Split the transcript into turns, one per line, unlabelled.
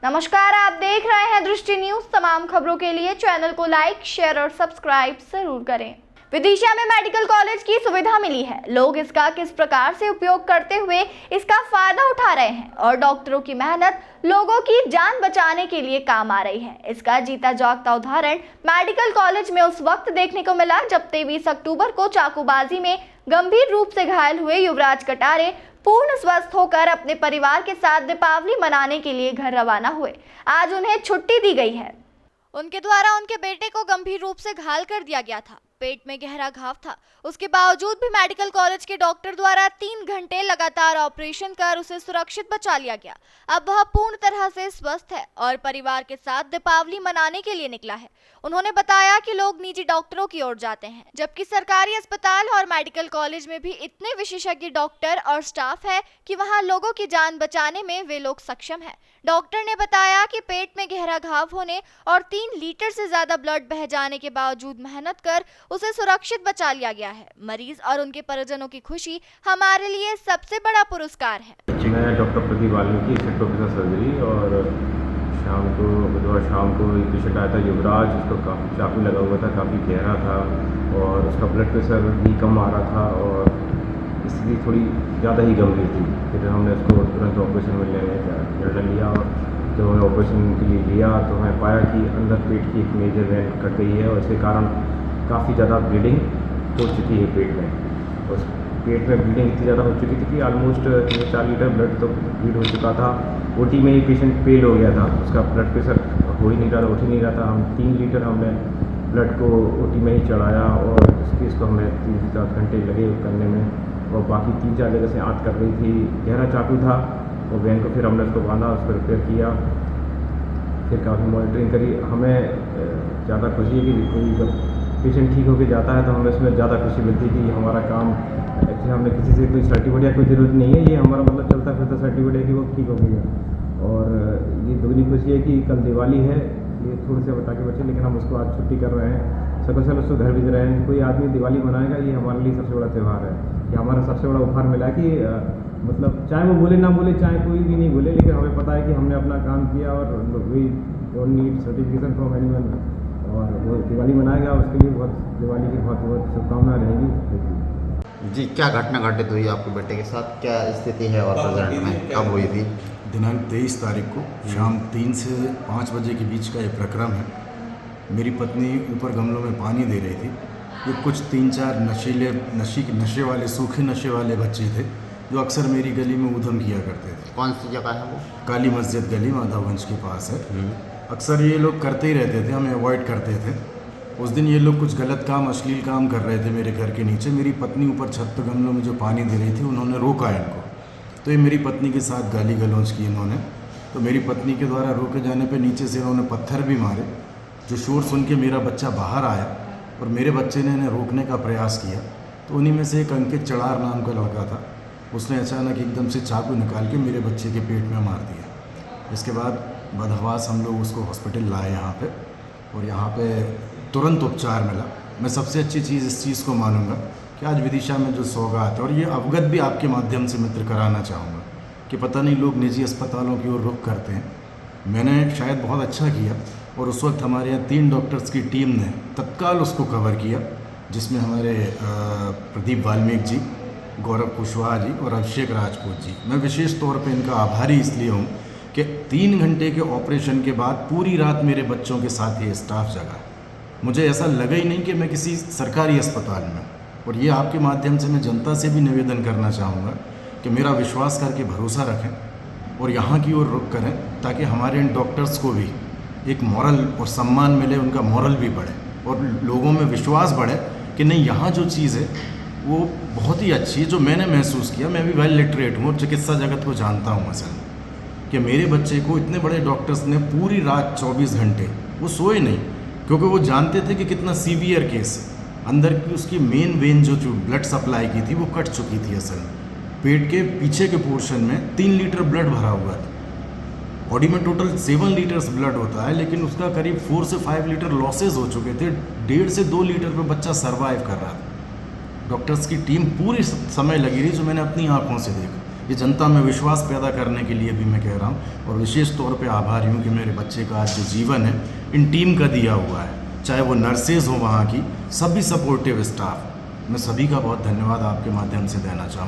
नमस्कार, आप देख रहे हैं दृष्टि न्यूज। तमाम खबरों के लिए चैनल को लाइक, शेयर और सब्सक्राइब जरूर करें। विदिशा में मेडिकल कॉलेज की सुविधा मिली है। लोग इसका किस प्रकार से उपयोग करते हुए इसका फायदा उठा रहे हैं और डॉक्टरों की मेहनत लोगों की जान बचाने के लिए काम आ रही है। इसका जीता जागता उदाहरण मेडिकल कॉलेज में उस वक्त देखने को मिला जब 23 अक्टूबर को चाकूबाजी में गंभीर रूप से घायल हुए युवराज कटारे पूर्ण स्वस्थ होकर अपने परिवार के साथ दीपावली मनाने के लिए घर रवाना हुए। आज उन्हें छुट्टी दी गई है। उनके द्वारा उनके बेटे को गंभीर रूप से घायल कर दिया गया था। पेट में गहरा घाव था। उसके बावजूद भी मेडिकल कॉलेज के डॉक्टर द्वारा 3 घंटे लगातार ऑपरेशन कर उसे सुरक्षित बचा लिया गया। अब वह पूर्ण तरह से स्वस्थ है और परिवार के साथ दीपावली मनाने के लिए निकला है। उन्होंने बताया कि लोग निजी डॉक्टरों की ओर जाते हैं, जबकि सरकारी अस्पताल और मेडिकल कॉलेज में भी इतने विशेषज्ञ डॉक्टर और स्टाफ है कि वहां लोगों की जान बचाने में वे लोग सक्षम हैं। डॉक्टर ने बताया कि पेट में गहरा घाव होने और 3 लीटर से ज्यादा ब्लड बह जाने के बावजूद मेहनत कर उसे सुरक्षित बचा लिया गया है। मरीज और उनके परिजनों की खुशी हमारे लिए सबसे बड़ा पुरस्कार है।
मैं doctor Pradeep Valmiki, assistant professor surgery, और बुधवार शाम को एक पेशेंट आया था युवराज। उसको काफ़ी चाकू लगा हुआ था, काफ़ी गहरा था और उसका ब्लड प्रेशर भी कम आ रहा था और स्थिति थोड़ी ज़्यादा ही गंभीर थी। फिर हमने उसको तुरंत ऑपरेशन में निर्णय लिया और जब हमें ऑपरेशन के लिए लिया तो हमें पाया कि अंदर पेट की एक मेजर वेन कट गई है और इसके कारण काफ़ी ज़्यादा ब्लीडिंग हो चुकी है पेट में। उस पेट में ब्लीडिंग इतनी ज़्यादा हो चुकी थी कि ऑलमोस्ट 4 लीटर ब्लड तो ब्लीड हो चुका था। ओटी में ही पेशेंट फेल हो गया था, उसका ब्लड प्रेशर हो ही नहीं रहा था, उठ ही नहीं रहा था। हम 3 लीटर हमने ब्लड को ओटी में ही चढ़ाया और इसको हमें 3 से 4 घंटे लगे करने में और बाकी 3-4 जगह से आँच कर रही थी। गहरा चाकू था और वैन को फिर हमने उसको बांधा, उसको रिपेयर किया, फिर काफ़ी मॉनिटरिंग करी। हमें ज़्यादा खुशी है कि कोई जब पेशेंट ठीक होकर जाता है तो हमें इसमें ज़्यादा खुशी मिलती है कि हमारा काम एक्चुअली हमने किसी से कोई सर्टिफिकेट या कोई ज़रूरत नहीं है, ये हमारा मतलब चलता फिरता सर्टिफिकेट है कि वो ठीक हो गया। और ये दुगनी खुशी है कि कल दिवाली है, ये थोड़े से बता के बच्चे, लेकिन हम उसको आज छुट्टी कर रहे हैं। सकुशल उसको घर भेज रहे हैं। कोई आदमी दिवाली मनाएगा, ये हमारे लिए सबसे बड़ा त्यौहार है। कि हमारा सबसे बड़ा उपहार मिला कि मतलब चाहे वो बोले ना बोले, चाहे कोई भी नहीं बोले, लेकिन हमें पता है कि हमने अपना काम किया और we don't need certification from anyone. और वो दिवाली मनाएगा, उसके लिए दिवाली की बहुत बहुत शुभकामनाएं रहेगी।
जी, क्या घटना घटित हुई आपके बेटे के साथ? क्या स्थिति है और प्रेजेंट में कब हुई थी?
दिनांक 23 तारीख को शाम 3 से 5 बजे के बीच का ये प्रक्रम है। मेरी पत्नी ऊपर गमलों में पानी दे रही थी। ये कुछ 3-4 नशे वाले, सूखे नशे वाले बच्चे थे जो अक्सर मेरी गली में उधम किया करते थे।
कौन सी जगह है वो?
काली मस्जिद गली माधवगंज के पास है। अक्सर ये लोग करते ही रहते थे, हमें अवॉइड करते थे। उस दिन ये लोग कुछ गलत काम, अश्लील काम कर रहे थे मेरे घर के नीचे। मेरी पत्नी ऊपर छत पर गमलों में जो पानी दे रही थी, उन्होंने रोका इनको, तो ये मेरी पत्नी के साथ गाली गलौज की इन्होंने। तो मेरी पत्नी के द्वारा रोके जाने पे नीचे से इन्होंने पत्थर भी मारे। जो शोर सुन के मेरा बच्चा बाहर आया और मेरे बच्चे ने इन्हें रोकने का प्रयास किया, तो उन्हीं में से एक अंकित चढ़ार नाम का लड़का था। उसने अचानक एकदम से चाकू निकाल के मेरे बच्चे के पेट में मार दिया। इसके बाद बदहवास हम लोग उसको हॉस्पिटल लाए यहाँ पे, और यहाँ पे तुरंत उपचार मिला। मैं सबसे अच्छी चीज़ इस चीज़ को मानूंगा कि आज विदिशा में जो सौगात है, और ये अवगत भी आपके माध्यम से मित्र कराना चाहूँगा कि पता नहीं लोग निजी अस्पतालों की ओर रुख करते हैं। मैंने शायद बहुत अच्छा किया, और उस वक्त हमारे यहाँ 3 डॉक्टर्स की टीम ने तत्काल उसको कवर किया, जिसमें हमारे प्रदीप वाल्मीकि जी, गौरव कुशवाहा जी और अभिषेक राजपूत जी। मैं विशेष तौर पे इनका आभारी इसलिए हूँ कि 3 घंटे के ऑपरेशन के बाद पूरी रात मेरे बच्चों के साथ ये स्टाफ जगा। मुझे ऐसा लगा ही नहीं कि मैं किसी सरकारी अस्पताल में। और ये आपके माध्यम से मैं जनता से भी निवेदन करना चाहूँगा कि मेरा विश्वास करके भरोसा रखें और यहाँ की ओर रुख करें, ताकि हमारे इन डॉक्टर्स को भी एक मॉरल और सम्मान मिले, उनका मॉरल भी बढ़े और लोगों में विश्वास बढ़े कि नहीं, यहाँ जो चीज़ है वो बहुत ही अच्छी है। जो मैंने महसूस किया, मैं भी वेल लिटरेट हूँ और चिकित्सा जगत को जानता हूँ असल में, कि मेरे बच्चे को इतने बड़े डॉक्टर्स ने पूरी रात 24 घंटे वो सोए नहीं, क्योंकि वो जानते थे कि कितना सीवियर केस है। अंदर की उसकी मेन वेन जो ब्लड सप्लाई की थी वो कट चुकी थी। असल में पेट के पीछे के पोर्शन में 3 लीटर ब्लड भरा हुआ था। बॉडी में टोटल 7 लीटर्स ब्लड होता है, लेकिन उसका करीब 4 से 5 लीटर लॉसेज हो चुके थे। 1.5 से 2 लीटर पे बच्चा सर्वाइव कर रहा था। डॉक्टर्स की टीम पूरी समय लगी रही, जो मैंने अपनी आंखों से देखा। ये जनता में विश्वास पैदा करने के लिए भी मैं कह रहा हूँ और विशेष तौर पे आभारी हूँ कि मेरे बच्चे का आज जो जीवन है इन टीम का दिया हुआ है, चाहे वो नर्सेज हो वहाँ की, सभी सपोर्टिव स्टाफ, मैं सभी का बहुत धन्यवाद आपके माध्यम से देना चाहूँगा।